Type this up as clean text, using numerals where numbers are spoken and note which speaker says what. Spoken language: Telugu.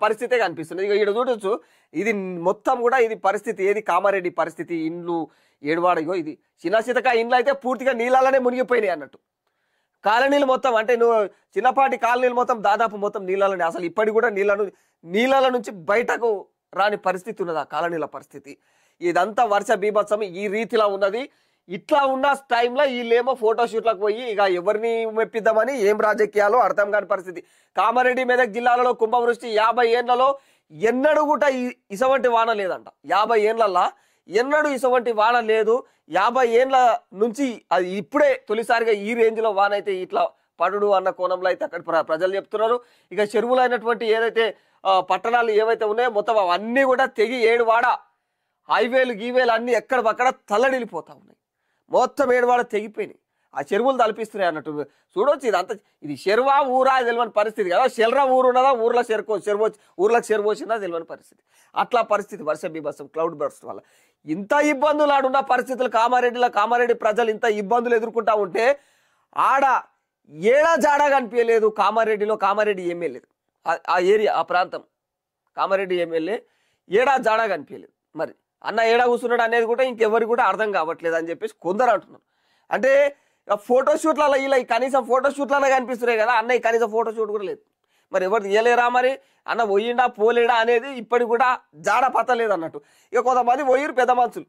Speaker 1: పరిస్థితే కనిపిస్తుంది. ఇక ఇక్కడ చూడొచ్చు, ఇది మొత్తం కూడా ఇది పరిస్థితి ఏది కామారెడ్డి పరిస్థితి. ఇండ్లు ఏడువాడగో ఇది చిన్న చితక ఇండ్లు అయితే పూర్తిగా నీళ్ళలోనే మునిగిపోయినాయి అన్నట్టు. కాలనీలు మొత్తం అంటే నువ్వు చిన్నపాటి కాలనీలు మొత్తం దాదాపు మొత్తం నీళ్ళలోనే. అసలు ఇప్పటికి కూడా నీళ్ళ నుంచి బయటకు రాని పరిస్థితి ఉన్నది ఆ కాలనీల పరిస్థితి. ఇదంతా వర్ష బీభత్సం ఈ రీతిలో ఉన్నది. ఇట్లా ఉన్న టైంలో వీళ్ళేమో ఫోటోషూట్లకు పోయి ఇక ఎవరిని మెప్పిద్దామని ఏం రాజకీయాలు అర్థం కాని పరిస్థితి. కామారెడ్డి మెదక్ జిల్లాలలో కుంభవృష్టి 50 ఏళ్లలో ఎన్నడూ కూడా ఇసవంటి వాన లేదంట. 50 ఏళ్లలో ఎన్నడూ ఇసవంటి వాన లేదు. 50 ఏళ్ల నుంచి అది ఇప్పుడే తొలిసారిగా ఈ రేంజ్లో వాన అయితే ఇట్లా పడుడు అన్న కోణంలో అయితే అక్కడ ప్రజలు చెప్తున్నారు. ఇక చెరువులు అయినటువంటి ఏదైతే పట్టణాలు ఏవైతే ఉన్నాయో మొత్తం అవన్నీ కూడా తెగి ఏడువాడ హైవేలు గీవేలు అన్నీ ఎక్కడక్కడ తల్లడిల్లిపోతా ఉన్నాయి. మొత్తం ఏడువాడ తెగిపోయినాయి. ఆ చెరువులు తలపిస్తున్నాయి అన్నట్టు చూడవచ్చు. ఇది చెరువా ఊరా తెలియని పరిస్థితి కదా. చెల్రా ఊరు ఉన్నదా, ఊర్లోకి చెరువు వచ్చిందా తెలియని పరిస్థితి. అట్లా పరిస్థితి వర్ష బీభత్సం క్లౌడ్ బర్స్ట్ వల్ల ఇంత ఇబ్బందులు ఆడున్న పరిస్థితులు కామారెడ్డి ప్రజలు ఇంత ఇబ్బందులు ఎదుర్కొంటా ఉంటే ఆడ ఏడా జాడా కనిపించలేదు. కామారెడ్డి ఎమ్మెల్యే ఆ ఏరియా ఆ ప్రాంతం కామారెడ్డి ఎమ్మెల్యే ఏడా జాడా కనిపించలేదు. మరి అన్న ఏడా కూర్చున్నాడు అనేది కూడా ఇంకెవరికి కూడా అర్థం కావట్లేదు అని చెప్పేసి కొందరు అంటున్నారు. అంటే ఫోటోషూట్లలో ఇలా కనీసం ఫోటోషూట్లలో కనిపిస్తున్నాయి కదా, అన్నయ్య కనీసం ఫోటోషూట్ కూడా లేదు. మరి ఎవరు తీయలేరా మరి అన్న పోయిండా పోలేడా అనేది ఇప్పటికి కూడా జాడ పత్తలేదు అన్నట్టు. ఇక కొంతమంది పోయిరు పెద్ద మనుషులు